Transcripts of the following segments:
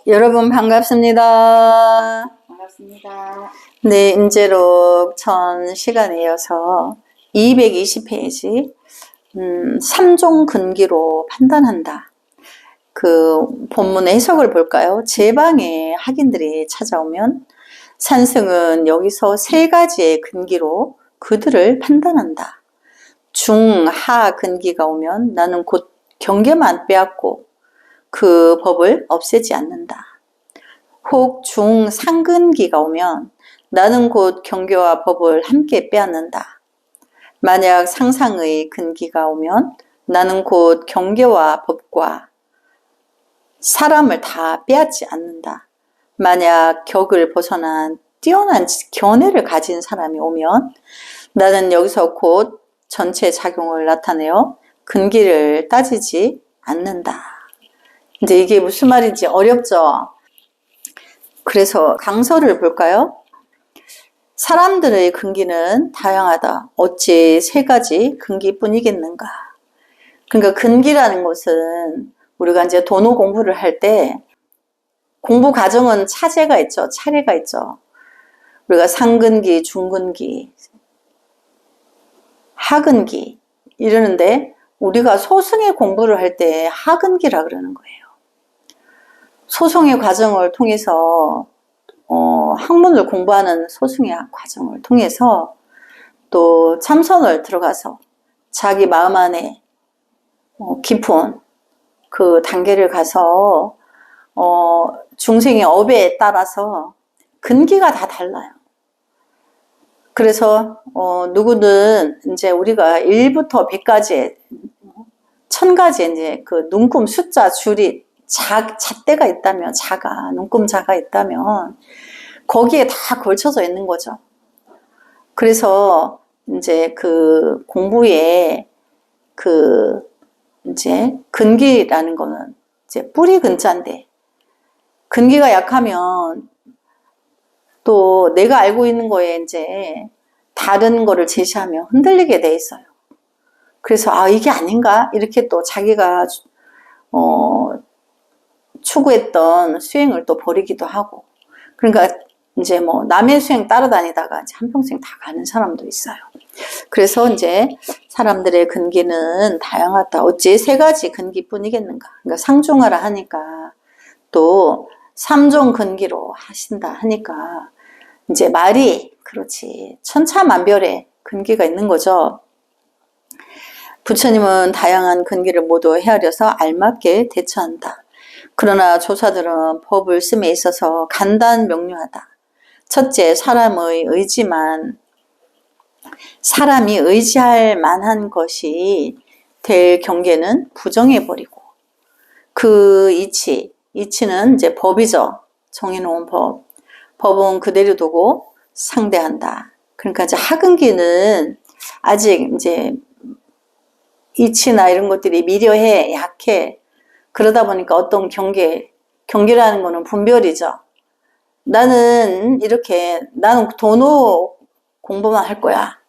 여러분 반갑습니다. 반갑습니다. 네, 임재록 전 시간에 이어서 220페이지 3종 근기로 판단한다. 그 본문의 해석을 볼까요? 제 방에 학인들이 찾아오면 산승은 여기서 세 가지의 근기로 그들을 판단한다. 중, 하 근기가 오면 나는 곧 경계만 빼앗고 그 법을 없애지 않는다. 혹 중, 상근기가 오면 나는 곧 경계와 법을 함께 빼앗는다. 만약 상상의 근기가 오면 나는 곧 경계와 법과 사람을 다 빼앗지 않는다. 만약 격을 벗어난 뛰어난 견해를 가진 사람이 오면 나는 여기서 곧 전체 작용을 나타내어 근기를 따지지 않는다. 이제 이게 무슨 말인지 어렵죠? 그래서 강서를 볼까요? 사람들의 근기는 다양하다. 어찌 세 가지 근기뿐이겠는가? 그러니까 근기라는 것은 우리가 이제 도노 공부를 할 때 공부 과정은 차제가 있죠. 차례가 있죠. 우리가 상근기, 중근기, 하근기 이러는데 우리가 소승의 공부를 할 때 하근기라 그러는 거예요. 소승의 과정을 통해서 학문을 공부하는 소승의 과정을 통해서 또 참선을 들어가서 자기 마음 안에 깊은 그 단계를 가서 중생의 업에 따라서 근기가 다 달라요. 그래서 누구는 이제 우리가 1부터 100까지 1000가지 이제 그 눈금 숫자 줄이 잣대가 있다면 자가 눈금 자가 있다면 거기에 다 걸쳐져 있는 거죠. 그래서 이제 그 공부에 그 이제 근기라는 거는 이제 뿌리 근자인데 근기가 약하면 또 내가 알고 있는 거에 이제 다른 거를 제시하면 흔들리게 돼 있어요. 그래서 아 이게 아닌가 이렇게 또 자기가 추구했던 수행을 또 버리기도 하고 그러니까 이제 뭐 남의 수행 따라다니다가 이제 한평생 다 가는 사람도 있어요. 그래서 이제 사람들의 근기는 다양하다. 어찌 세 가지 근기뿐이겠는가? 그러니까 상중하라 하니까 또 3종 근기로 하신다 하니까 이제 말이 그렇지 천차만별의 근기가 있는 거죠. 부처님은 다양한 근기를 모두 헤아려서 알맞게 대처한다. 그러나 조사들은 법을 씀에 있어서 간단 명료하다. 첫째, 사람의 의지만 사람이 의지할 만한 것이 될 경계는 부정해버리고 그 이치는 이제 법이죠. 정해놓은 법은 그대로 두고 상대한다. 그러니까 이제 하근기는 아직 이제 이치나 이런 것들이 미려해, 약해. 그러다 보니까 어떤 경계라는 거는 분별이죠. 나는 도노 공부만 할 거야.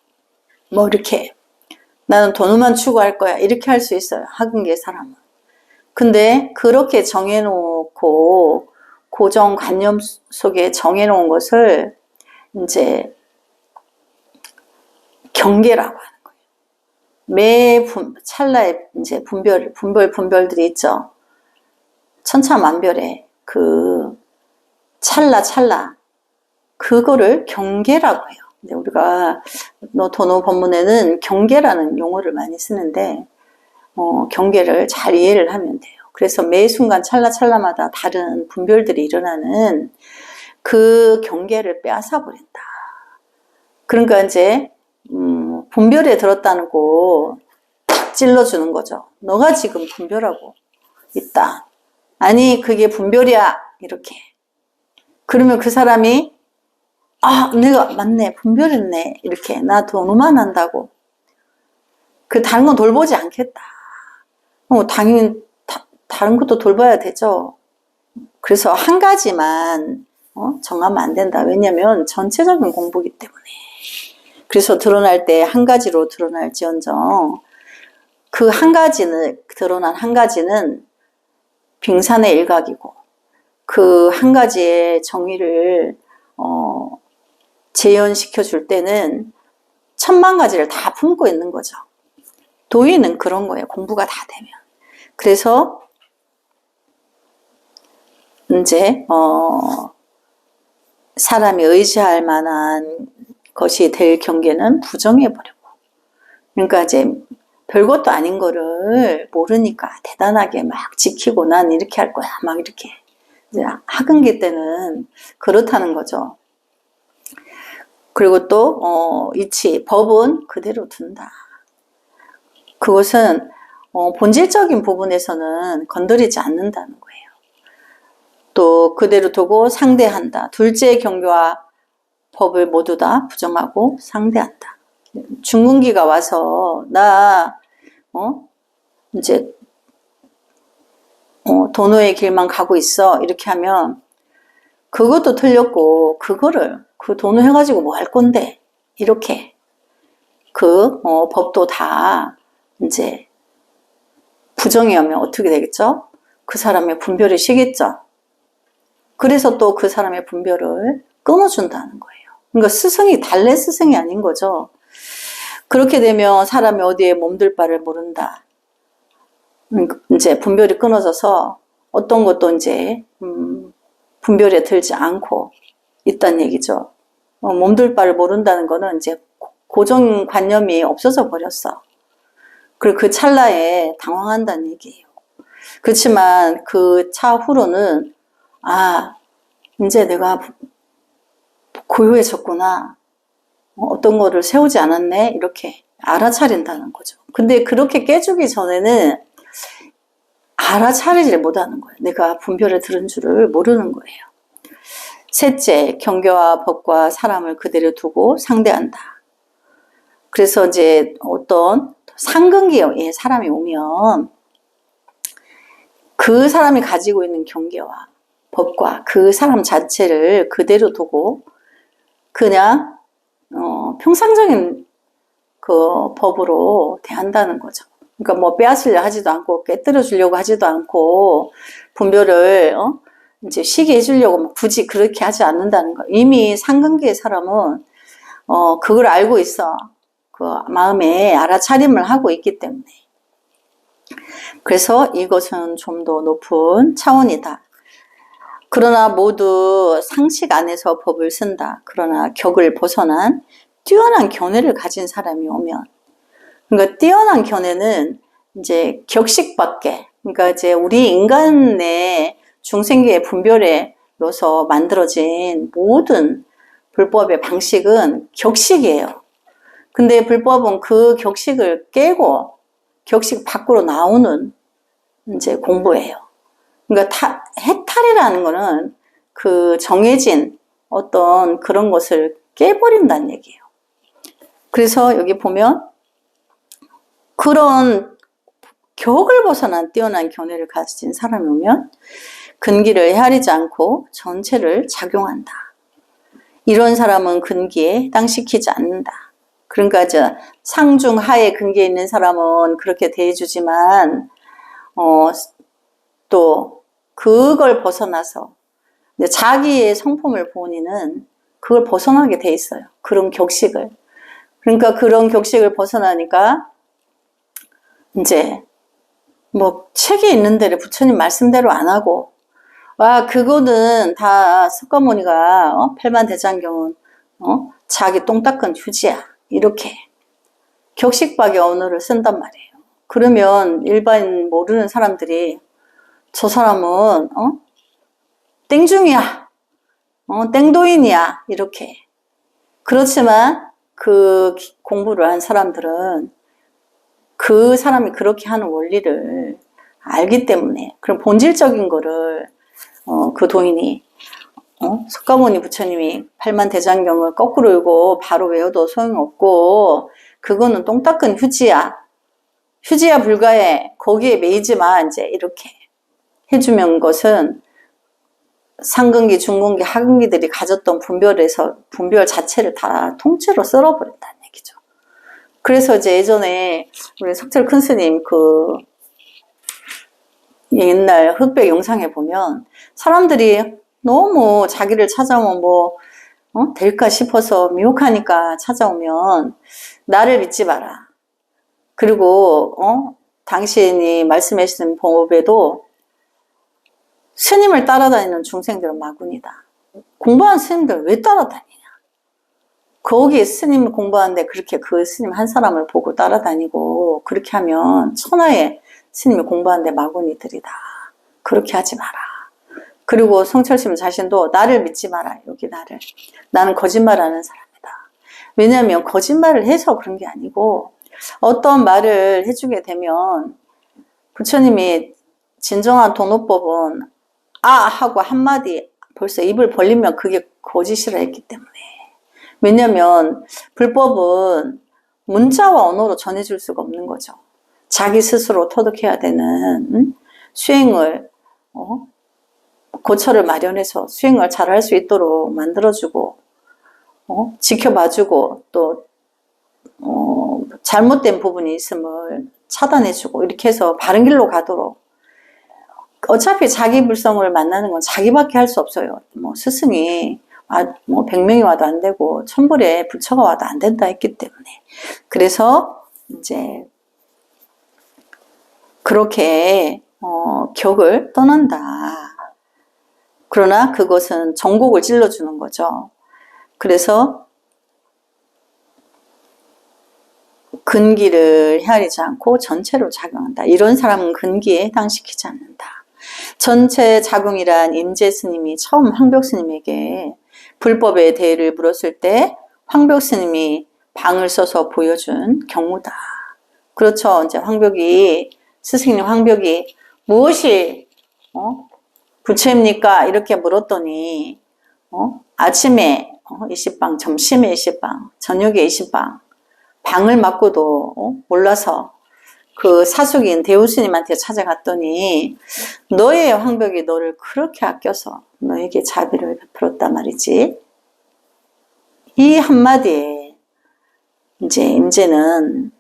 뭐 이렇게. 나는 도노만 추구할 거야. 이렇게 할 수 있어요. 하근기의 사람은. 근데 그렇게 정해놓고 고정관념 속에 정해놓은 것을 이제 경계라고 하는 거예요. 매 찰나에 이제 분별들이 있죠. 천차만별의 그 찰나 그거를 경계라고 해요. 근데 우리가 도노 법문에는 경계라는 용어를 많이 쓰는데 경계를 잘 이해를 하면 돼요. 그래서 매 순간 찰나마다 다른 분별들이 일어나는 그 경계를 빼앗아 버린다. 그러니까 이제 분별에 들었다는 거 탁 찔러주는 거죠. 너가 지금 분별하고 있다. 아니 그게 분별이야 이렇게. 그러면 그 사람이 아 내가 맞네 분별했네 이렇게 나 도노만 한다고 그 다른 건 돌보지 않겠다. 당연히 다른 것도 돌봐야 되죠. 그래서 한 가지만 정하면 안 된다. 왜냐하면 전체적인 공부이기 때문에. 그래서 드러날 때 한 가지로 드러날지언정 그 한 가지는 드러난 한 가지는 빙산의 일각이고 그 한 가지의 정의를 재현시켜 줄 때는 천만 가지를 다 품고 있는 거죠. 도인은 그런 거예요. 공부가 다 되면. 그래서 이제 사람이 의지할 만한 것이 될 경계는 부정해버리고, 그러니까 이제 별것도 아닌 거를 모르니까 대단하게 막 지키고 난 이렇게 할 거야 막 이렇게 이제 학은기 때는 그렇다는 거죠. 그리고 또 이치 법은 그대로 둔다. 그것은 본질적인 부분에서는 건드리지 않는다는 거예요. 또 그대로 두고 상대한다. 둘째 경계와 법을 모두 다 부정하고 상대한다. 중근기가 와서 나 이제 도노의 길만 가고 있어 이렇게 하면 그것도 틀렸고 그거를 그 도노 해가지고 뭐 할 건데 이렇게 그 법도 다 이제 부정해 오면 어떻게 되겠죠? 그 사람의 분별이 쉬겠죠. 그래서 또 그 사람의 분별을 끊어준다는 거예요. 그러니까 스승이 달래 스승이 아닌 거죠. 그렇게 되면 사람이 어디에 몸둘 바를 모른다. 이제 분별이 끊어져서 어떤 것도 이제 분별에 들지 않고 있다는 얘기죠. 몸둘 바를 모른다는 거는 이제 고정관념이 없어져 버렸어. 그리고 그 찰나에 당황한다는 얘기예요. 그렇지만 그 차후로는 이제 내가 고요해졌구나. 어떤 거를 세우지 않았네. 이렇게 알아차린다는 거죠. 근데 그렇게 깨주기 전에는 알아차리질 못하는 거예요. 내가 분별을 들은 줄을 모르는 거예요. 셋째, 경계와 법과 사람을 그대로 두고 상대한다. 그래서 이제 어떤 상근기에 사람이 오면 그 사람이 가지고 있는 경계와 법과 그 사람 자체를 그대로 두고 그냥 평상적인 그 법으로 대한다는 거죠. 그러니까 뭐 빼앗으려 하지도 않고 깨뜨려 주려고 하지도 않고 분별을 이제 쉬게 해주려고 굳이 그렇게 하지 않는다는 거. 이미 상근기의 사람은 그걸 알고 있어. 그 마음에 알아차림을 하고 있기 때문에. 그래서 이것은 좀 더 높은 차원이다. 그러나 모두 상식 안에서 법을 쓴다. 그러나 격을 벗어난 뛰어난 견해를 가진 사람이 오면, 그러니까 뛰어난 견해는 이제 격식밖에, 그러니까 이제 우리 인간의 중생계의 분별에로서 만들어진 모든 불법의 방식은 격식이에요. 근데 불법은 그 격식을 깨고 격식 밖으로 나오는 이제 공부예요. 그러니까 해탈이라는 거는 그 정해진 어떤 그런 것을 깨버린다는 얘기예요. 그래서 여기 보면 그런 격을 벗어난 뛰어난 견해를 가진 사람이 오면 근기를 헤아리지 않고 전체를 작용한다. 이런 사람은 근기에 해당시키지 않는다. 그러니까 상중 하에 근기에 있는 사람은 그렇게 대해주지만 또 그걸 벗어나서 자기의 성품을 보니는 그걸 벗어나게 돼 있어요. 그런 격식을. 그러니까 그런 격식을 벗어나니까 이제 뭐 책에 있는 대로 부처님 말씀대로 안 하고 그거는 다 석가모니가 팔만대장경은 자기 똥 닦은 휴지야 이렇게 격식박의 언어를 쓴단 말이에요. 그러면 일반 모르는 사람들이 저 사람은 땡중이야 땡도인이야 이렇게. 그렇지만 그 공부를 한 사람들은 그 사람이 그렇게 하는 원리를 알기 때문에 그런 본질적인 거를 그 도인이 석가모니 부처님이 팔만대장경을 거꾸로 읽고 바로 외워도 소용없고 그거는 똥 닦은 휴지야 불가해 거기에 매이지 마 이제 이렇게 해주면 것은 상근기, 중근기, 하근기들이 가졌던 분별 자체를 다 통째로 쓸어버린다는 얘기죠. 그래서 이제 예전에 우리 석철 큰 스님 옛날 흑백 영상에 보면 사람들이 너무 자기를 찾아오면 될까 싶어서 미혹하니까 찾아오면 나를 믿지 마라. 그리고 당신이 말씀해 주신 법에도 스님을 따라다니는 중생들은 마군이다. 공부한 스님들 왜 따라다니냐? 거기 스님 공부하는데 그렇게 그 스님 한 사람을 보고 따라다니고 그렇게 하면 천하의 스님이 공부하는데 마구니들이다. 그렇게 하지 마라. 그리고 성철스님 자신도 나를 믿지 마라. 여기 나를. 나는 거짓말하는 사람이다. 왜냐하면 거짓말을 해서 그런 게 아니고 어떤 말을 해주게 되면 부처님이 진정한 도노법은 아 하고 한마디 벌써 입을 벌리면 그게 거짓이라 했기 때문에. 왜냐하면 불법은 문자와 언어로 전해줄 수가 없는 거죠. 자기 스스로 터득해야 되는 수행을 고처를 마련해서 수행을 잘할 수 있도록 만들어주고 지켜봐주고 또 잘못된 부분이 있음을 차단해주고 이렇게 해서 바른 길로 가도록. 어차피 자기 불성을 만나는 건 자기밖에 할 수 없어요. 스승이 100명이 와도 안 되고 1000불에 부처가 와도 안 된다 했기 때문에. 그래서 이제 그렇게 격을 떠난다. 그러나 그것은 전곡을 찔러주는 거죠. 그래서 근기를 헤아리지 않고 전체로 작용한다. 이런 사람은 근기에 해당시키지 않는다. 전체 작용이란 임재스님이 처음 황벽스님에게 불법의 대의를 물었을 때 황벽스님이 방을 써서 보여준 경우다. 그렇죠. 이제 스승님 황벽이 무엇이 부처입니까? 이렇게 물었더니 아침에 20방, 점심에 20방, 저녁에 20방 방을 맡고도 몰라서 그 사숙인 대우스님한테 찾아갔더니 너의 황벽이 너를 그렇게 아껴서 너에게 자비를 베풀었단 말이지. 이 한마디에 이제 임재는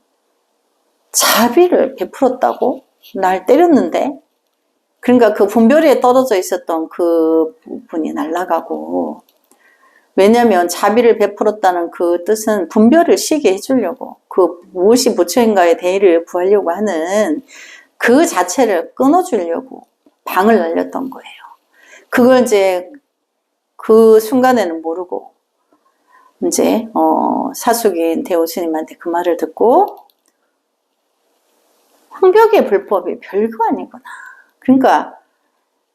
자비를 베풀었다고? 날 때렸는데? 그러니까 그 분별에 떨어져 있었던 그 부분이 날아가고, 왜냐하면 자비를 베풀었다는 그 뜻은 분별을 쉬게 해주려고, 그 무엇이 부처인가의 대의를 구하려고 하는 그 자체를 끊어주려고 방을 날렸던 거예요. 그걸 이제 그 순간에는 모르고 이제 사숙인 대우스님한테 그 말을 듣고 황벽의 불법이 별거 아니구나. 그러니까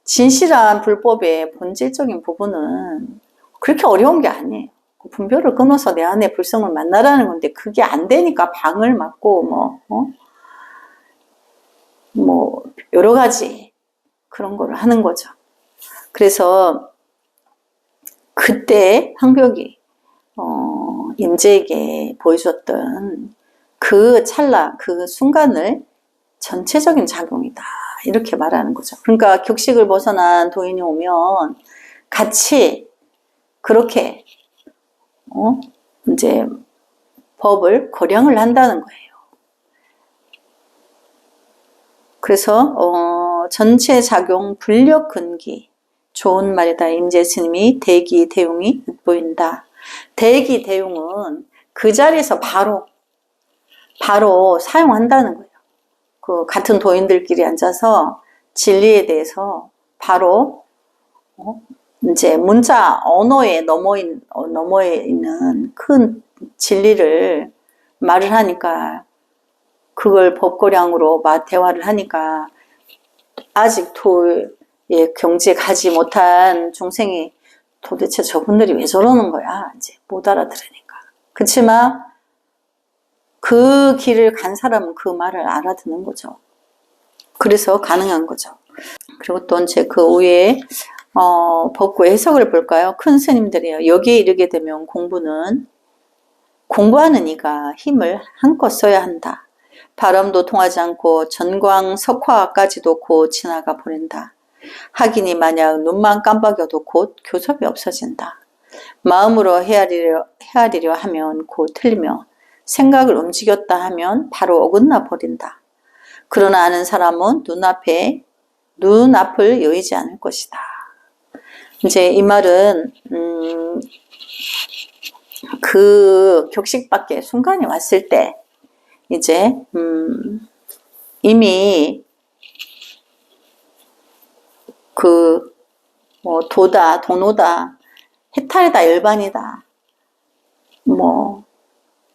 진실한 불법의 본질적인 부분은 그렇게 어려운 게 아니에요. 분별을 끊어서 내 안에 불성을 만나라는 건데 그게 안 되니까 방을 막고 여러 가지 그런 거를 하는 거죠. 그래서 그때 황벽이 임재에게 보여줬던 그 찰나, 그 순간을 전체적인 작용이다. 이렇게 말하는 거죠. 그러니까 격식을 벗어난 도인이 오면 같이 그렇게 이제 법을 고량을 한다는 거예요. 그래서 전체 작용 불력 근기 좋은 말이다. 임재 스님이 대기 대용이 엿보인다. 대기 대용은 그 자리에서 바로 사용한다는 거예요. 그 같은 도인들끼리 앉아서 진리에 대해서 바로 이제 문자 언어에 너머에 있는 큰 진리를 말을 하니까 그걸 법고량으로 대화를 하니까 아직 도의 경지에 가지 못한 중생이 도대체 저분들이 왜 저러는 거야? 이제 못 알아들으니까. 그렇지만 그 길을 간 사람은 그 말을 알아듣는 거죠. 그래서 가능한 거죠. 그리고 또 이제 그 위에 법구 해석을 볼까요? 큰 스님들이요. 여기에 이르게 되면 공부하는 이가 힘을 한껏 써야 한다. 바람도 통하지 않고 전광 석화까지도 곧 지나가 버린다. 하기니 만약 눈만 깜박여도 곧 교섭이 없어진다. 마음으로 헤아리려 하면 곧 틀리며 생각을 움직였다 하면 바로 어긋나 버린다. 그러나 아는 사람은 눈앞에 눈앞을 여의지 않을 것이다. 이제 이 말은 그 격식밖에 순간이 왔을 때 이제 이미 그 뭐 도다, 도노다, 해탈이다, 열반이다, 뭐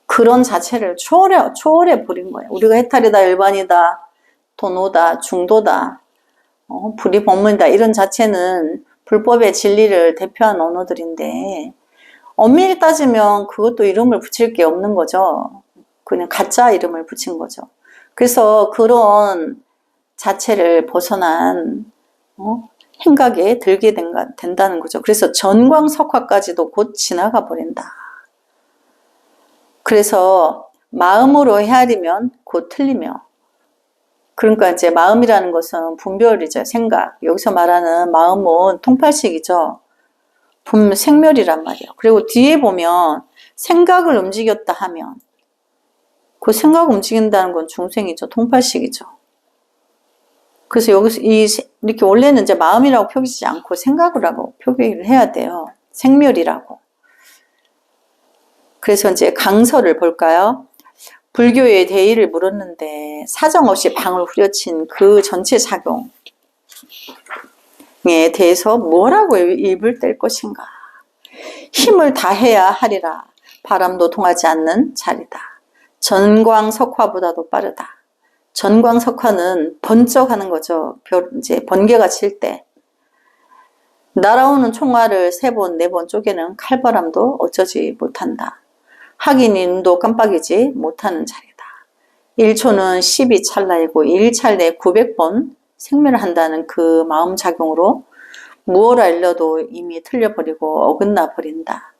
그런 자체를 초월해 버린 거예요. 우리가 해탈이다, 열반이다, 도노다, 중도다, 불이법문이다 이런 자체는 불법의 진리를 대표한 언어들인데 엄밀히 따지면 그것도 이름을 붙일 게 없는 거죠. 그냥 가짜 이름을 붙인 거죠. 그래서 그런 자체를 벗어난 행각에 들게 된다는 거죠. 그래서 전광석화까지도 곧 지나가 버린다. 그래서 마음으로 헤아리면 곧 틀리며, 그러니까 이제 마음이라는 것은 분별이죠. 생각. 여기서 말하는 마음은 통팔식이죠. 생멸이란 말이에요. 그리고 뒤에 보면 생각을 움직였다 하면 그 생각 움직인다는 건 중생이죠. 통팔식이죠. 그래서 여기서 이렇게 원래는 이제 마음이라고 표기하지 않고 생각이라고 표기를 해야 돼요. 생멸이라고. 그래서 이제 강서를 볼까요? 불교의 대의를 물었는데 사정없이 방을 후려친 그 전체 작용에 대해서 뭐라고 입을 뗄 것인가? 힘을 다해야 하리라. 바람도 통하지 않는 자리다. 전광석화보다도 빠르다. 전광석화는 번쩍하는 거죠. 이제 번개가 칠 때 날아오는 총알을 3번, 4번 쪼개는 칼바람도 어쩌지 못한다. 하기니 눈도 깜빡이지 못하는 자리다. 1초는 12찰나이고 1찰나에 900번 생멸을 한다는 그 마음작용으로 무엇을 알려도 이미 틀려버리고 어긋나 버린다.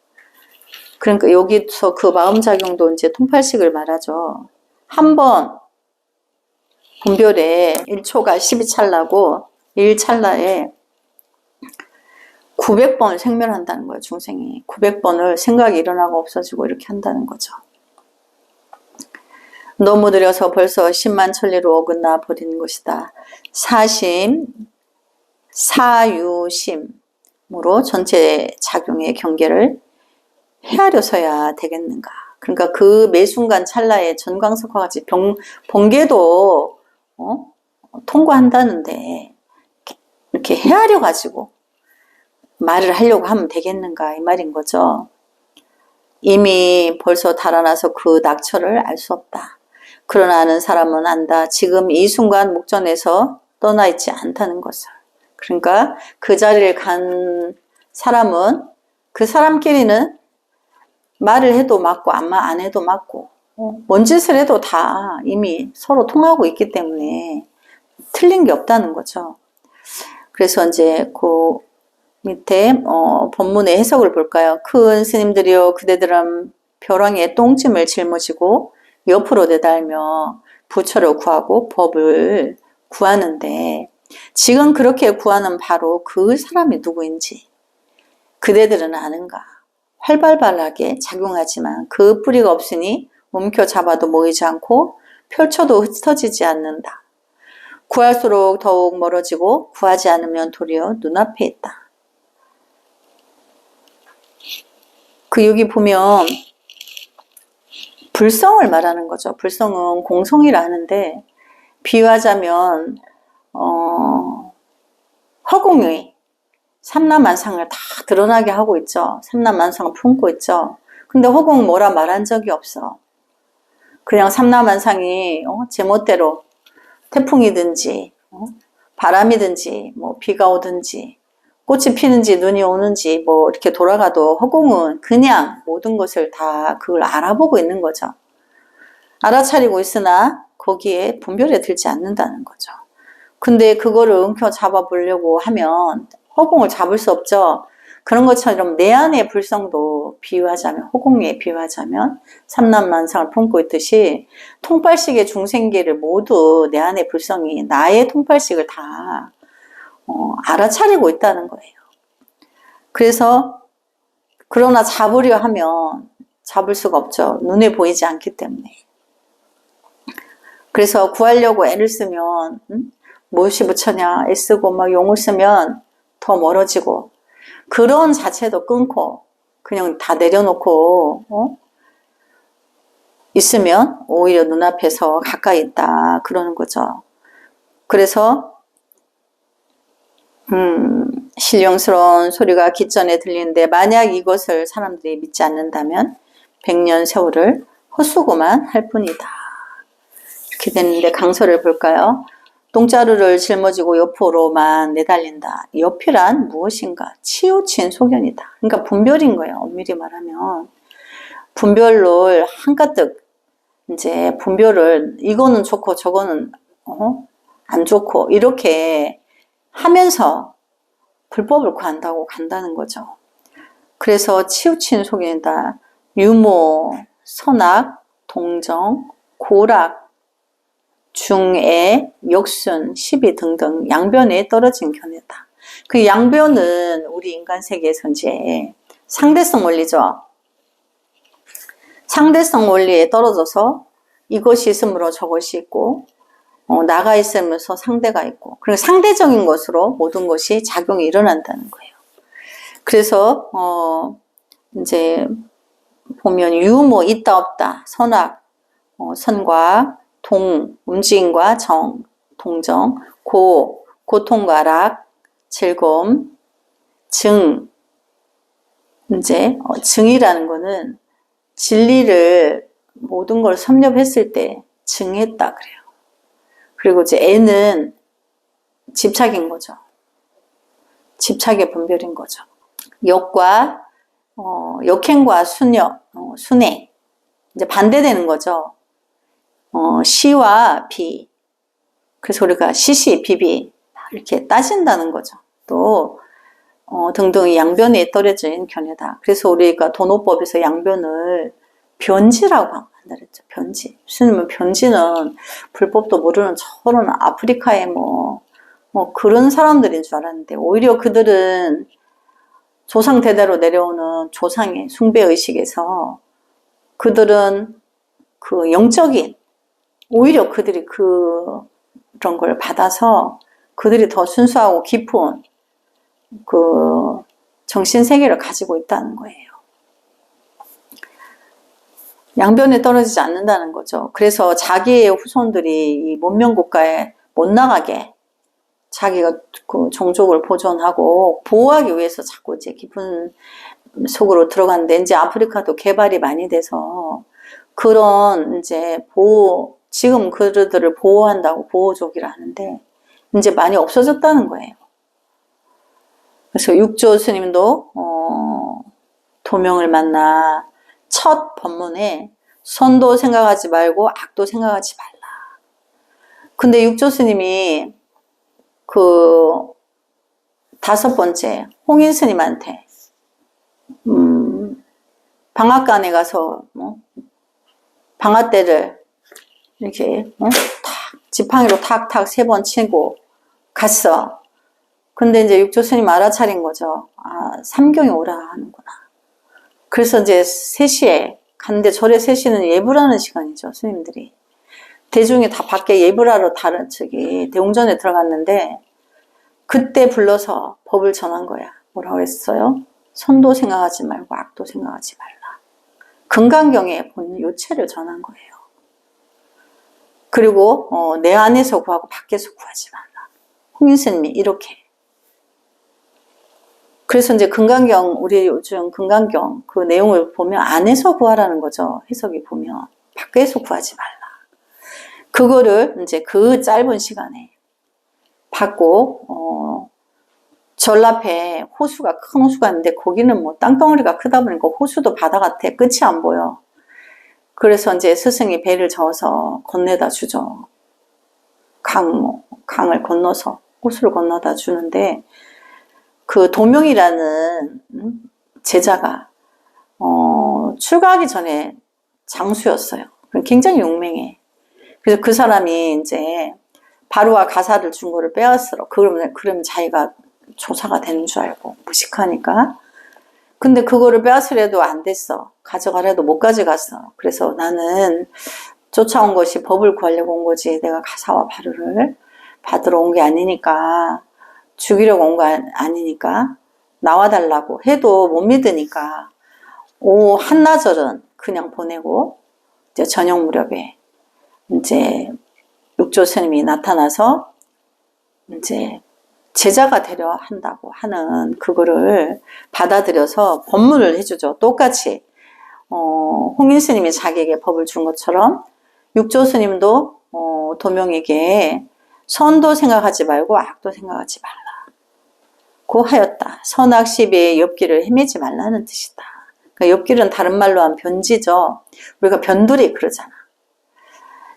그러니까 여기서 그 마음작용도 이제 통팔식을 말하죠. 한번 분별에 1초가 12찰나고 1찰나에 900번을 생멸한다는 거예요. 중생이 900번을 생각이 일어나고 없어지고 이렇게 한다는 거죠. 너무 느려서 벌써 10만 천리로 어긋나 버리는 것이다. 사심, 사유심으로 전체 작용의 경계를 헤아려서야 되겠는가. 그러니까 그 매순간 찰나의 전광석화 같이 번개도 통과한다는데 이렇게 헤아려 가지고 말을 하려고 하면 되겠는가 이 말인 거죠. 이미 벌써 달아나서 그 낙처를 알 수 없다. 그러나 아는 사람은 안다. 지금 이 순간 목전에서 떠나 있지 않다는 것을. 그러니까 그 자리를 간 사람은 그 사람끼리는 말을 해도 맞고 안 해도 맞고 뭔 짓을 해도 다 이미 서로 통하고 있기 때문에 틀린 게 없다는 거죠. 그래서 이제 그 밑에 본문의 해석을 볼까요? 큰 스님들이여 그대들은 벼랑에 똥찜을 짊어지고 옆으로 내달며 부처를 구하고 법을 구하는데 지금 그렇게 구하는 바로 그 사람이 누구인지 그대들은 아는가? 활발하게 작용하지만 그 뿌리가 없으니 움켜잡아도 모이지 않고 펼쳐도 흩어지지 않는다. 구할수록 더욱 멀어지고 구하지 않으면 도리어 눈앞에 있다. 여기 보면 불성을 말하는 거죠. 불성은 공성이라는데 비유하자면 허공의 삼라만상을 다 드러나게 하고 있죠. 삼라만상을 품고 있죠. 근데 허공은 뭐라 말한 적이 없어. 그냥 삼라만상이 제멋대로 태풍이든지 바람이든지 뭐 비가 오든지 꽃이 피는지 눈이 오는지 뭐 이렇게 돌아가도 허공은 그냥 모든 것을 다 그걸 알아보고 있는 거죠. 알아차리고 있으나 거기에 분별에 들지 않는다는 거죠. 근데 그거를 움켜 잡아보려고 하면 허공을 잡을 수 없죠. 그런 것처럼 내 안의 불성도 비유하자면 허공에 비유하자면 삼라만상을 품고 있듯이 통팔식의 중생계를 모두 내 안의 불성이 나의 통팔식을 다 알아차리고 있다는 거예요. 그래서 그러나 잡으려 하면 잡을 수가 없죠. 눈에 보이지 않기 때문에. 그래서 구하려고 애를 쓰면 무엇이 부처냐 애쓰고 막 용을 쓰면 더 멀어지고, 그런 자체도 끊고 그냥 다 내려놓고 있으면 오히려 눈앞에서 가까이 있다 그러는 거죠. 그래서 신령스러운 소리가 깃전에 들리는데 만약 이것을 사람들이 믿지 않는다면 100년 세월을 헛수고만 할 뿐이다. 이렇게 되는데 강서를 볼까요? 똥자루를 짊어지고 옆으로만 내달린다. 옆이란 무엇인가? 치우친 소견이다. 그러니까 분별인 거예요. 엄밀히 말하면 분별을 한가득 이제 분별을 이거는 좋고 저거는 안 좋고 이렇게 하면서 불법을 구한다고 간다는 거죠. 그래서 치우친 소견이다. 유모, 선악, 동정, 고락, 중애, 역순, 시비 등등 양변에 떨어진 견해다. 그 양변은 우리 인간 세계에서 이제 상대성 원리죠. 상대성 원리에 떨어져서 이것이 있으므로 저것이 있고 나가 있으면서 상대가 있고, 그리고 상대적인 것으로 모든 것이 작용이 일어난다는 거예요. 그래서 이제 보면 유모 있다 없다, 선악, 선과 동, 움직임과 정, 동정, 고통과 락, 즐거움, 증. 이제 증이라는 거는 진리를 모든 걸 섭렵했을 때 증했다 그래요. 그리고 이제 애는 집착인 거죠. 집착의 분별인 거죠. 역과 역행과 순행 이제 반대되는 거죠. 시와 비. 그래서 우리가 시시 비비 이렇게 따진다는 거죠. 또 등등 양변에 떨어진 견해다. 그래서 우리가 도노법에서 양변을 변지라고 한다 그랬죠. 변지. 무슨 변지는 불법도 모르는 저런 아프리카의 뭐 그런 사람들인 줄 알았는데, 오히려 그들은 조상 대대로 내려오는 조상의 숭배 의식에서 그들은 그 영적인, 오히려 그들이 그런 걸 받아서 그들이 더 순수하고 깊은 그 정신 세계를 가지고 있다는 거예요. 양변에 떨어지지 않는다는 거죠. 그래서 자기의 후손들이 이 문명국가에 못 나가게 자기가 그 종족을 보존하고 보호하기 위해서 자꾸 이제 깊은 속으로 들어갔는데, 이제 아프리카도 개발이 많이 돼서 그런 이제 지금 그들을 보호한다고 보호족이라 하는데 이제 많이 없어졌다는 거예요. 그래서 육조 스님도 도명을 만나 첫 법문에 선도 생각하지 말고 악도 생각하지 말라. 근데 육조 스님이 그 5번째 홍인 스님한테 방앗간에 가서 방앗대를 이렇게 지팡이로 탁탁 3번 치고 갔어. 근데 이제 육조 스님 알아차린 거죠. 아, 삼경이 오라 하는구나. 그래서 이제 3시에 갔는데, 절에 3시는 예불하는 시간이죠. 스님들이 대중이 다 밖에 예불하러 다른 대웅전에 들어갔는데, 그때 불러서 법을 전한 거야. 뭐라고 했어요? 선도 생각하지 말고 악도 생각하지 말라. 금강경에 본 요체를 전한 거예요. 그리고 내 안에서 구하고 밖에서 구하지 말라. 홍인스님이 이렇게. 그래서 이제 금강경, 우리 요즘 금강경 그 내용을 보면 안에서 구하라는 거죠. 해석이 보면 밖에서 구하지 말라. 그거를 이제 그 짧은 시간에 받고 절 앞에 호수가, 큰 호수가 있는데 거기는 뭐 땅덩어리가 크다 보니까 호수도 바다 같아. 끝이 안 보여. 그래서 이제 스승이 배를 저어서 건네다 주죠. 강을 건너서 호수를 건너다 주는데, 그 도명이라는 제자가 출가하기 전에 장수였어요. 굉장히 용맹해. 그래서 그 사람이 이제 바로와 가사를 준 거를 빼앗으러, 그러면 자기가 조사가 되는 줄 알고 무식하니까. 근데 그거를 빼앗으려도 안 됐어. 가져가려도 못 가져갔어. 그래서 나는 쫓아온 것이 법을 구하려고 온 거지, 내가 가사와 바로를 받으러 온 게 아니니까, 죽이려고 온 거 아니니까, 나와달라고 해도 못 믿으니까, 한나절은 그냥 보내고, 이제 저녁 무렵에, 이제, 육조 스님이 나타나서, 이제, 제자가 되려 한다고 하는 그거를 받아들여서 법문을 해주죠. 똑같이, 홍인 스님이 자기에게 법을 준 것처럼, 육조 스님도, 도명에게 선도 생각하지 말고 악도 생각하지 말라. 고 하였다. 선악 시비의 옆길을 헤매지 말라는 뜻이다. 그러니까 옆길은 다른 말로 하면 변지죠. 우리가 변두리 그러잖아.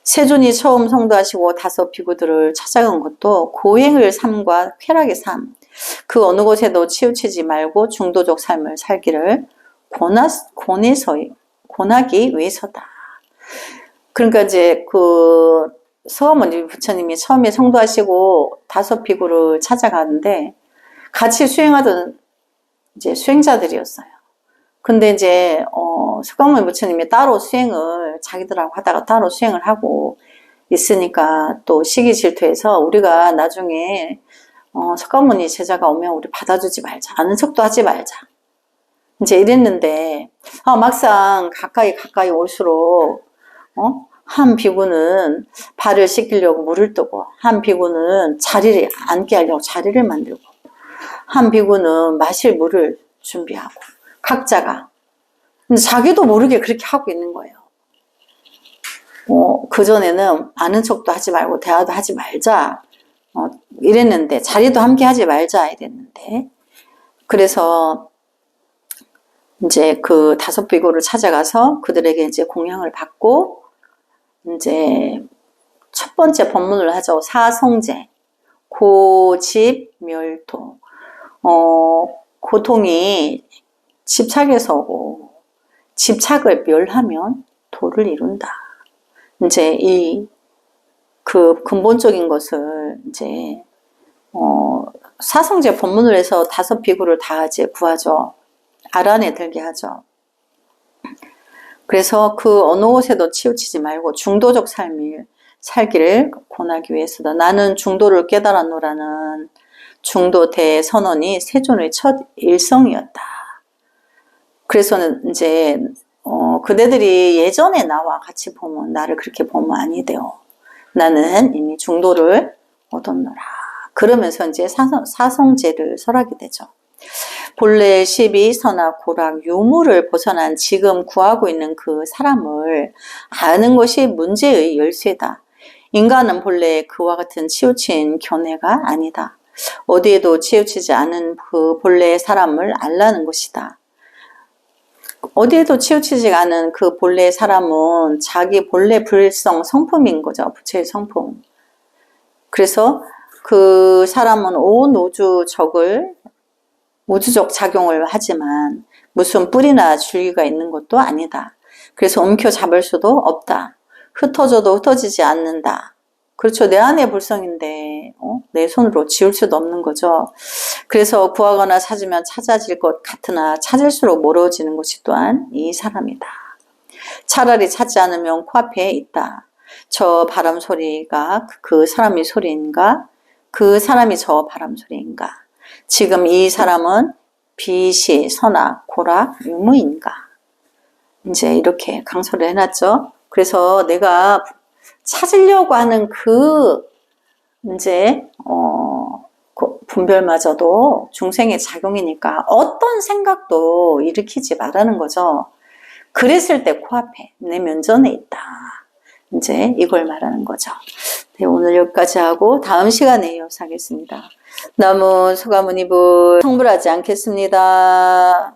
세존이 처음 성도하시고 5 비구들을 찾아간 것도 고행을 삶과 쾌락의 삶, 그 어느 곳에도 치우치지 말고 중도적 삶을 살기를 권하기 위해서다. 그러니까 이제 그 서가모니 부처님이 처음에 성도하시고 5 비구를 찾아가는데 같이 수행하던 이제 수행자들이었어요. 근데 이제 서가모니 부처님이 따로 수행을 자기들하고 하다가 따로 수행을 하고 있으니까 또 시기 질투해서 우리가 나중에 서가모니 제자가 오면 우리 받아주지 말자, 아는 척도 하지 말자, 이제 이랬는데 막상 가까이 올수록 한 비구는 발을 씻기려고 물을 뜨고, 한 비구는 자리를 앉게 하려고 자리를 만들고, 한 비구는 마실 물을 준비하고, 각자가. 근데 자기도 모르게 그렇게 하고 있는 거예요. 그전에는 아는 척도 하지 말고 대화도 하지 말자 이랬는데, 자리도 함께 하지 말자 이랬는데, 그래서 이제 그 5 비구를 찾아가서 그들에게 이제 공양을 받고, 이제 첫 번째 법문을 하죠. 사성제, 고집멸도. 고통이 집착에서 오고, 집착을 멸하면 도를 이룬다. 이제 그 근본적인 것을 이제 사성제 법문을 해서 5 비구를 다 이제 구하죠. 알아내 들게 하죠. 그래서 그 어느 곳에도 치우치지 말고 중도적 삶을 살기를 권하기 위해서다. 나는 중도를 깨달았노라는 중도 대선언이 세존의 첫 일성이었다. 그래서는 이제 그대들이 예전에 나와 같이 보면 나를 그렇게 보면 아니대요. 나는 이미 중도를 얻었노라. 그러면서 이제 사성제를 설하게 되죠. 본래 시비, 선악, 고락, 유무를 벗어난 지금 구하고 있는 그 사람을 아는 것이 문제의 열쇠다. 인간은 본래 그와 같은 치우친 견해가 아니다. 어디에도 치우치지 않은 그 본래의 사람을 알라는 것이다. 어디에도 치우치지 않은 그 본래의 사람은 자기 본래 불성 성품인 거죠. 부처의 성품. 그래서 그 사람은 온 우주적 작용을 하지만 무슨 뿌리나 줄기가 있는 것도 아니다. 그래서 움켜 잡을 수도 없다. 흩어져도 흩어지지 않는다. 그렇죠. 내 안의 불성인데 내 손으로 지울 수도 없는 거죠. 그래서 구하거나 찾으면 찾아질 것 같으나 찾을수록 멀어지는 것이 또한 이 사람이다. 차라리 찾지 않으면 코앞에 있다. 저 바람 소리가 그 사람의 소리인가? 그 사람이 저 바람 소리인가? 지금 이 사람은 비시, 선악, 고락, 유무인가? 이제 이렇게 강설을 해놨죠. 그래서 내가 찾으려고 하는 이제 분별마저도 중생의 작용이니까 어떤 생각도 일으키지 말라는 거죠. 그랬을 때 코앞에 내 면전에 있다. 이제 이걸 말하는 거죠. 네, 오늘 여기까지 하고 다음 시간에 이어서 하겠습니다. 남은 소가모니불 성불하지 않겠습니다.